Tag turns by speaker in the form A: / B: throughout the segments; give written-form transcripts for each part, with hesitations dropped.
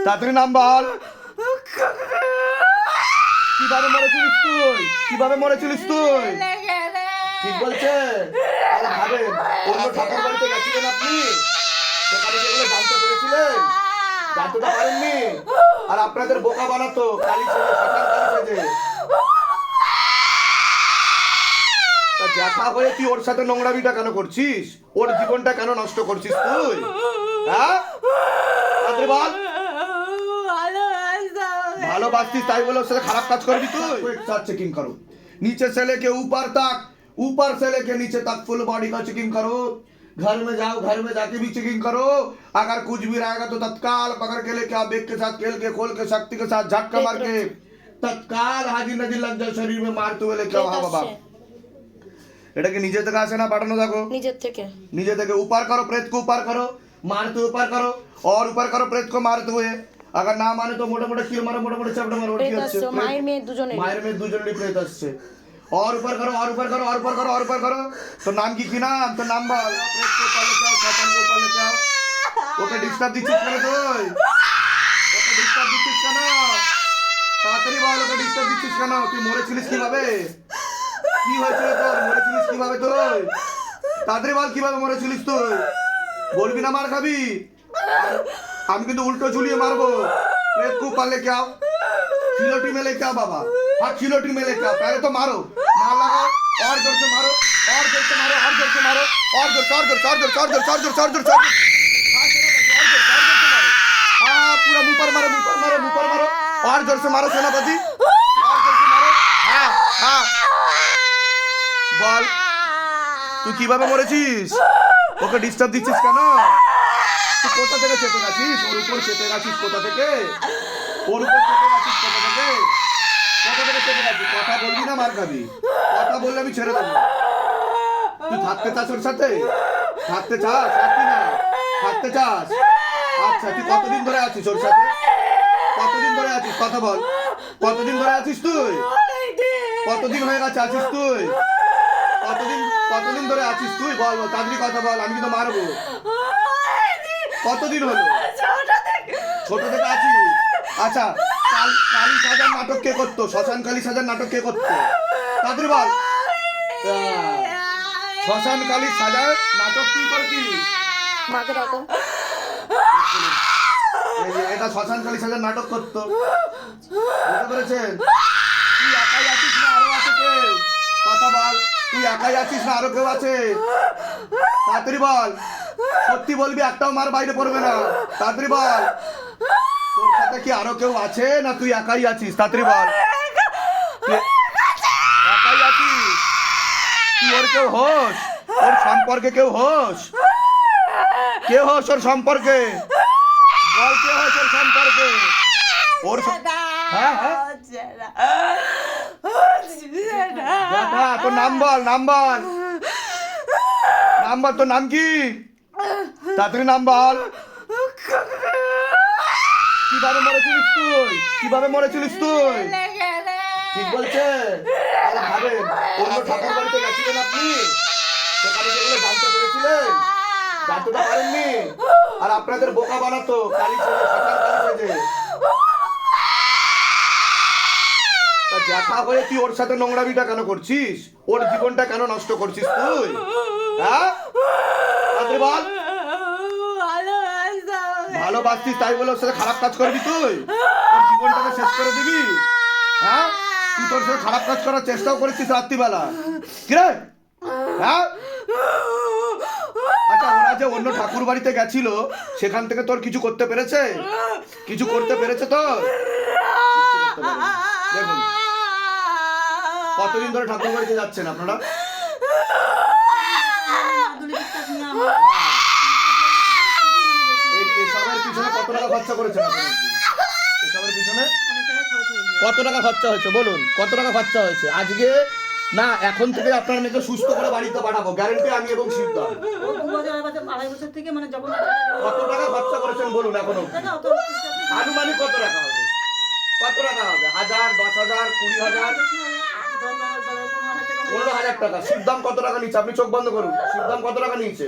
A: তাড়াতাড়ি নাম বল। কিভাবে মরেছিলিস তুই? কিভাবে মরেছিলিস তুই? ঠিক বলছে? আরে ভাবেন, অন্য ঠাকুর বাড়িতে গেছিলেন আপনি, সেখানে যেগুলো জানতে পেরেছিলেন, জানতে তো পারেননি, আর আপনাদের বোকা বানাতো কালী ছেলে, শয়তান কালী ছেলে। তা জ্যাঠা হয়ে তুই ওর সাথে নোংরামিটা কেন করছিস? ওর জীবনটা কেন নষ্ট করছিস তুই? হ্যাঁ, তাড়াতাড়ি বল। ভালোবাসতিস তাই বলে ওর সাথে খারাপ কাজ করবি তুই? চেকিং করো, नीचे से लेके ऊपर तक, ऊपर से लेके नीचे तक फुल बॉडी का चेकिंग करो। घर में जाओ, घर में जाके भी चेकिंग करो। अगर कुछ भी रहेगा तो तत्काल पकड़ के लेके आओ, बेग के साथ खेल के, खोल के, शक्ति के साथ झटका मार के तत्काल हाजिर नाजिर लग जाओ, शरीर में मारते हुए लेके आओ। हाँ बाबा, এটা কি নিজে থেকে আসে না পাঠানো? দেখো
B: নিজের থেকে,
A: নিজে থেকে। ऊपर करो, प्रेत को ऊपर करो, मारते हुए ऊपर करो, और ऊपर करो प्रेत को मारते हुए। अगर ना माने तो मोटे मोटे कील मारो, मोटे मोटे चपटे मारो।
B: প্রেত আসছে, মায়ের মেয়ে দুজনে,
A: मायर में দুজনেরই প্রেত আসছে। और ऊपर करो, और ऊपर करो, और ऊपर करो, और ऊपर करो। तो नाम की नाम? तो नाम বল। प्रेत को ऊपर लेके आओ, शैतान को ऊपर लेके आओ। ওকে ডিস্টার্ব দিচ্ছিস কেন তুই? ওকে ডিস্টার্ব দিচ্ছিস কেন? তাড়াতাড়ি বল, ওকে ডিস্টার্ব দিচ্ছিস কেন? তুই মরেছিলিস কিভাবে? কি হয়েছিল তোর? মরেছিলিস কিভাবে তুই? তাড়াতাড়ি বল, কিভাবে মরেছিলিস তুই? বলবি না মার খাবি? আমি কিন্তু উল্টো ঝুলিয়ে মারবো। प्रेत को ऊपर लेके आओ, खिलोटी में लेके आओ बाबा। हाँ, खिलोटी में लेके आओ। पहले तो मारो, मार लगाओ, और जोर से मारो, और जोर से मारो, और जोर से मारो, और जोर से, और जोर से, और जोर से, और जोर से, और जोर से, और जोर से, और जोर से। हाँ, चलो, और जोर से, और जोर से मारो। हाँ, पूरा मुंह पर मारो, मुंह पर मारो, मुंह पर मारो, और जोर से मारो सेनापति, और जोर से मारो। हाँ हाँ, বল তুই কিভাবে মরেছিস? ওকে ডিস্টার্ব দিচ্ছিস কেন? তুই কোথা থেকে চেপে গেছিস? ওর উপর চেপে গেছিস কোথা থেকে? ওর উপর চেপে গেছিস কোথা থেকে? কোথা থেকে চেপে গেছিস? কথা বলবি না মার খাবি? কথা বললে আমি ছেড়ে দেবো। তুই থাকতে চাস ওর সাথে? থাকতে চাস? থাকবি না? থাকতে চাস? আচ্ছা, তুই কতদিন ধরে আছিস ওর সাথে? কতদিন ধরে আছিস? কথা বল। কতদিন ধরে আছিস তুই? কতদিন হয়ে গেছে আছিস তুই? কতদিন ধরে আছিস তুই? বল, তাড়াতাড়ি কথা বল, আমি কিন্তু মারবো। কতদিন হলো? ছোট থেকে আছিস? আচ্ছা, কালী সাজার নাটক কে করতো? শ্মশান কালী সাজার নাটক কে করতো? তাড়াতাড়ি বল। শ্মশান কালী সাজার নাটক তুই করতিস?
B: মাকে ডাকো।
A: এটা শ্মশান কালী সাজার নাটক করতো, বুঝতে পেরেছেন? তুই একাই আছিস না আরো আছে কেউ? কথা বল, তুই একাই আছিস না আরো কেউ আছে? তাড়াতাড়ি বল, সত্যি বলবি, একটাও মার বাইরে পড়বে না। তাড়াতাড়ি বল, তোর সাথে কি আরো কেউ আছে না তুই একাই আছিস? তাড়াতাড়ি বল, তুই একাই আছিস? তুই ওর কেউ হোস? ওর সম্পর্কে কেউ হোস? কে হোস ওর সম্পর্কে? বল, কে হোস ওর সম্পর্কে? ওর হ্যাঁ হ্যাঁ, জ্যাঠা, তোর নাম বল, নাম বল, নাম বল, তোর নাম কি? তাড়াতাড়ি নাম বল। কিভাবে মরেছিলিস তুই? কিভাবে মরেছিলিস তুই? ঠিক বলছে? আরে ভাবেন, অন্য ঠাকুর বাড়িতে গেছিলেন আপনি, সেখানে যেগুলো জানতে পেরেছিলেন, জানতে তো পারেননি, আর আপনাদের বোকা বানাতো কালী ছেলে, শয়তান কালী ছেলে। তা জ্যাঠা হয়ে তুই ওর সাথে নোংরামিটা কেন করছিস? ওর জীবনটা কেন নষ্ট করছিস তুই? হ্যাঁ, তাড়াতাড়ি বল। ভালোবাসতিস তাই বলে ওর সাথে খারাপ কাজ করবি তুই? ওর জীবনটাকে শেষ করে দিবি? হ্যাঁ, তুই তোর সাথে খারাপ কাজ করার চেষ্টাও করেছিস রাত্রিবেলা, কিরে? হ্যাঁ, আচ্ছা, ওরা যে অন্য ঠাকুর বাড়িতে গেছিল, সেখান থেকে তোর কিছু করতে পেরেছে? কিছু করতে পেরেছে তোর? দেখুন, কতদিন ধরে ঠাকুর বাড়িতে যাচ্ছেন আপনারা? এসবের পিছনে কত টাকা খরচা করেছেন আপনারা? এসবের পিছনে কত টাকা খরচা হয়েছে বলুন? কত টাকা খরচা হয়েছে? আজকে না, এখন থেকে আপনার মেয়েকে সুস্থ করে বাড়িতে পাঠাবো, গ্যারান্টি আমি এবং সিদ্ধা। কত টাকা খরচা করেছেন বলুন এখনো? আনুমানিক কত টাকা হবে? কত টাকা হবে? 1000, 10,000, 20,000, 15,000 টাকা। শিবদাম কত টাকা নিচ্ছে? আপনি চোখ বন্ধ করুন। শিবদাম কত টাকা নিয়েছে?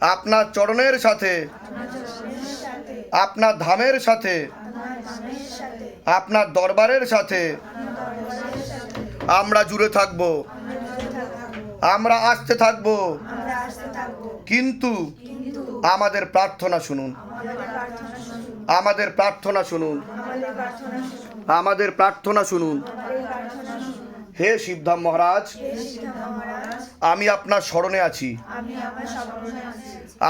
A: আপনার চরণের সাথে, আপনার ধামের সাথে, আপনার দরবারের সাথে আমরা জুড়ে থাকব, আমরা আসতে থাকব। কিন্তু আমাদের প্রার্থনা শুনুন, আমাদের প্রার্থনা শুনুন, আমাদের প্রার্থনা শুনুন। হে শিবধাম মহারাজ, আমি আপনার স্মরণে আছি।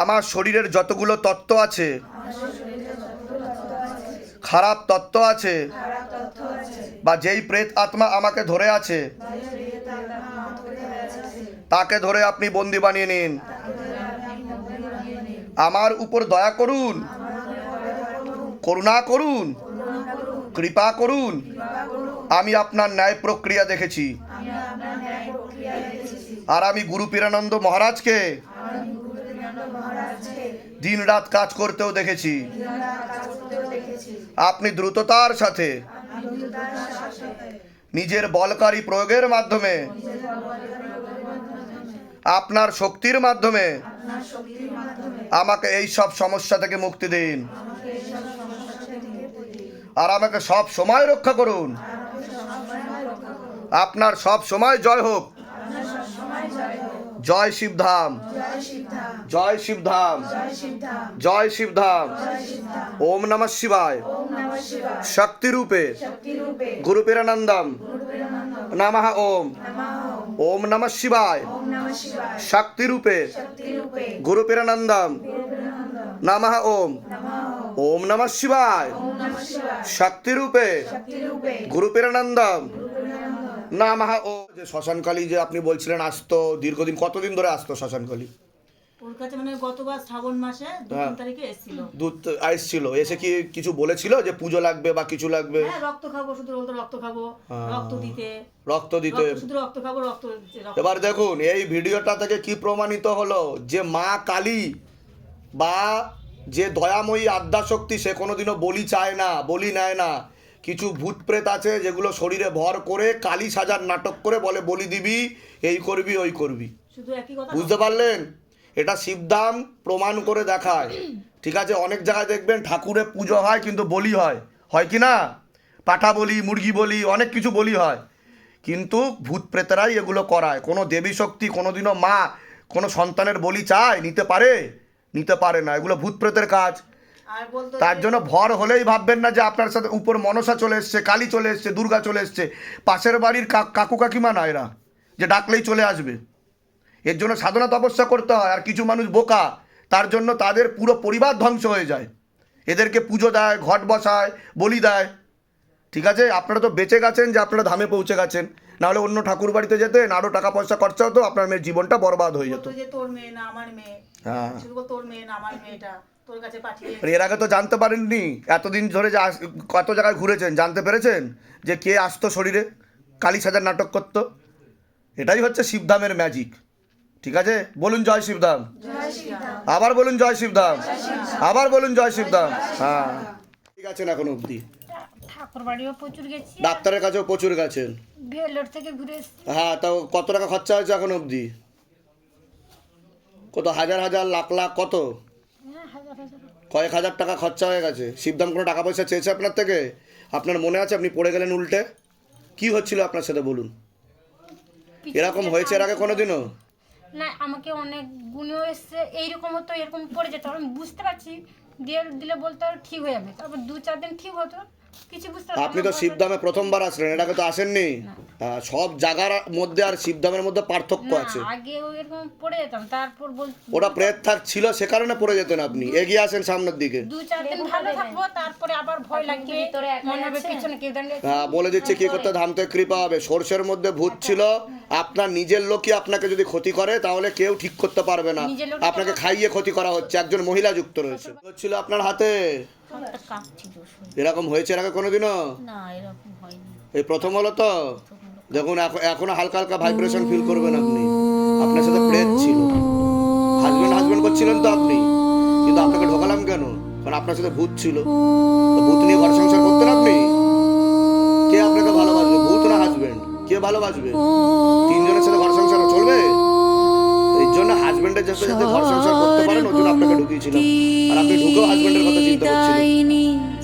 A: আমার শরীরের যতগুলো তত্ত্ব আছে, খারাপ তত্ত্ব আছে, বা যেই প্রেত আত্মা আমাকে ধরে আছে, তাকে ধরে আপনি বন্দি বানিয়ে নিন। আমার উপর দয়া করুন, করুণা করুন, কৃপা করুন। আমি আপনার ন্যায় প্রক্রিয়া দেখেছি, আর আমি গুরু পীরানন্দ মহারাজকে দিন রাত কাজ করতেও দেখেছি। আপনি দ্রুততার সাথে নিজের বলকারী প্রয়োগের মাধ্যমে, আপনার শক্তির মাধ্যমে আমাকে এই সব সমস্যা থেকে মুক্তি দিন, আর আমাকে সব সময় রক্ষা করুন। আপনার সব সময় জয় হোক। জয় শিবধাম, জয় শিবধাম, জয় শিবধাম। ওম নমঃ শিবায়। শক্তি রূপে গুরু পীরানন্দম নমঃ ওম। ওম নমঃ শিবায়। শক্তি রূপে গুরু পীরানন্দম নমঃ ওম। ওম নমঃ শিবায়। শক্তি রূপে গুরু পীরানন্দম নমঃ ওম। যে শ্মশানকালী যে আপনি বলছিলেন আসতো দীর্ঘদিন, কতদিন ধরে আসতো শ্মশানকালী?
C: ওর কাছে মানে গতবার শ্রাবণ মাসে 2 তারিখে এসেছিল।
A: আসছিল, এসে কি কিছু বলেছিল যে পুজো লাগবে বা কিছু লাগবে?
C: হ্যাঁ, রক্ত খাবো, শুধু বলতো রক্ত খাবো, রক্ত দিতে,
A: রক্ত দিতে,
C: শুধু রক্ত খাবো, রক্ত দিতে।
A: এবার দেখুন এই ভিডিওটা থেকে কি প্রমাণিত হলো যে মা কালী বা যে দয়াময়ী আদ্যাশক্তি সে কোনোদিনও বলি চায় না, বলি নেয় না। কিছু ভূত প্রেত আছে যেগুলো শরীরে ভর করে কালী সাজার নাটক করে বলে বলি দিবি, এই করবি, ওই করবি।
C: শুধু একই কথা,
A: বুঝতে পারলেন? এটা শিবধাম প্রমাণ করে দেখায়। ঠিক আছে, অনেক জায়গায় দেখবেন ঠাকুরের পুজো হয় কিন্তু বলি হয়, হয় কি না? পাঠা বলি, মুরগি বলি, অনেক কিছু বলি হয়, কিন্তু ভূত প্রেতেরাই এগুলো করায়। কোনো দেবী শক্তি কোনোদিনও মা কোনো সন্তানের বলি চায়, নিতে পারে? নিতে পারে না। এগুলো ভূত প্রেতের কাজ।
C: আর বলতো
A: তার জন্য ভর হলেই ভাববেন না যে আপনার সাথে উপর মনসা চলে এসছে, কালী চলে এসছে, দুর্গা চলে এসছে। পাশের বাড়ির কাকু কাকিমা না এরা, যে ডাকলেই চলে আসবে। এর জন্য সাধনা তপস্যা করতে হয়। আর কিছু মানুষ বোকা, তার জন্য তাদের পুরো পরিবার ধ্বংস হয়ে যায়। এদেরকে পুজো দেয়, ঘট বসায়, বলি দেয়। ঠিক আছে, আপনারা তো বেঁচে গেছেন যে আপনারা ধামে পৌঁছে গেছেন, নাহলে অন্য ঠাকুর বাড়িতে যেতেন, আরও টাকা পয়সা খরচা হতো, আপনার মেয়ের জীবনটা বরবাদ হয়ে যেত।
C: বলতো যে তোর মেয়ে না আমার মেয়ে,
A: হ্যাঁ,
C: শুধু বলতো তোর মেয়ে না আমার মেয়েটা তোর কাছে পাঠিয়ে।
A: এর আগে তো জানতে পারেননি, এতদিন ধরে যে কত জায়গায় ঘুরেছেন, জানতে পেরেছেন যে কে আসতো শরীরে কালী সাজার নাটক করতো? এটাই হচ্ছে শিবধামের ম্যাজিক। ঠিক আছে, বলুন জয় শিবধাম, আবার বলুন জয় শিবধাম, আবার বলুন জয় শিবধাম। হ্যাঁ, ঠিক আছেন এখন অবধি?
D: ঠাকুর বাড়িও প্রচুর গেছি,
A: ডাক্তারের কাছেও প্রচুর গেছেন।
D: ভেলোর থেকে ঘুরে এসেছি।
A: হ্যাঁ, তাও কত টাকা খরচা হয়েছে এখন অবধি? কত হাজার হাজার লাখ লাখ কত?
D: হ্যাঁ, হাজার হাজার।
A: কয়েক হাজার টাকা খরচা হয়ে গেছে। শিবধাম কোনো টাকা পয়সা চেয়েছে আপনার থেকে? আপনার মনে আছে আপনি পড়ে গেলেন উল্টে? কি হচ্ছিল আপনার সাথে বলুন? এরকম হয়েছে এর আগে কোনোদিনও?
D: না, আমাকে অনেক গুণেও এসছে, এইরকম হতো, এরকম পড়ে যেত, আমি বুঝতে পারছি, দিয়ে দিলে বলতো ঠিক হয়ে যাবে, তারপর 2-4 দিন ঠিক হতো, কিছু বুঝতে পারতাম
A: আপনি
D: না,
A: তো
D: বলতো-
A: শিবধামে প্রথমবার আসলেন, এর আগে তো আসেননি। হ্যাঁ, সব জায়গার মধ্যে আর শিবধামের মধ্যে পার্থক্য
D: না,
A: আছে।
D: আগেও এরকম পড়ে যেতাম, তারপর
A: ওটা প্রেত থাক ছিল, সে কারণে পড়ে যেতেন আপনি। এগিয়ে আসেন সামনের দিকে।
D: 2-4 দিন ভালো থাকবো, তারপরে আবার ভয় লাগবে, মনে হবে পিছনে কেউ দাঁড়িয়ে আছে।
A: হ্যাঁ, বলে দিচ্ছে কি করতে, ধাম থেকে কৃপা হবে। সর্ষের মধ্যে ভূত ছিল, আপনার নিজের লোকই আপনাকে যদি ক্ষতি করে তাহলে কেউ ঠিক করতে পারবে না।
D: নিজের লোককে
A: আপনাকে খাইয়ে ক্ষতি করা হচ্ছে। একজন মহিলা যুক্ত রয়েছে, হচ্ছিল আপনার হাতে।
D: হাতটা কাঁপছিল,
A: এরকম হয়েছে এর আগে কোনোদিনও?
D: না, এরকম হয়নি।
A: এই প্রথম হলো তো। দেখুন এখনো হালকা হালকা ভাইব্রেশন ফিল করবেন আপনি। আপনার সাথে প্রেত ছিল, হাজবেন্ড হাজবেন্ড করছিলেন তো আপনি, কিন্তু আপনাকে ঢোকালাম কেন? কারণ আপনার সাথে ভূত ছিল। তো ভূত নিয়ে ঘর সংসার করতেন আপনি? কে আপনাকে ভালোবাসবে, ভূত না হাজবেন্ড? কে ভালোবাসবে? 3 জনের সাথে ঘর সংসার চলবে? এই জন্য না হাজবেন্ডের সাথে যাতে ঘর সংসার করতে পারেন ওই জন্য আপনাকে ঢুকিয়েছিলাম, আর আপনি ঢুকেও হাজবেন্ডের কথা চিন্তা করছিলেন।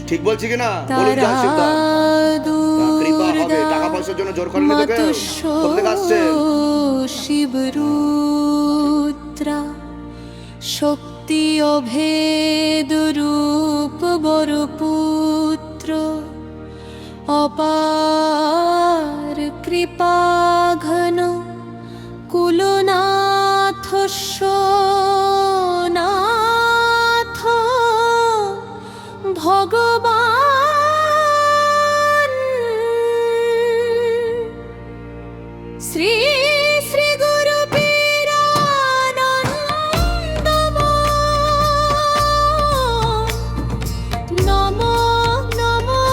A: ঠিক বলছি কি না? বলুন যা শিবদা, কৃপা হবে। টাকা পয়সার জন্য জোর করেনি তোকে? কোথেকে আসছে?
E: শিবরুদ্রা শক্তি অভেদ রূপ বড় পুত্র অপার কৃপা ঘন কুলনাথ নাথ ভগবান শ্রী শ্রী গুরু পীরানন্দময় নমো নমো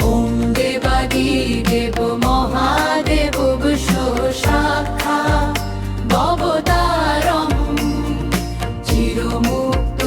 E: ওম দেবাদি দেব মহাদেব শাখা ভবতারম চিরমুক্ত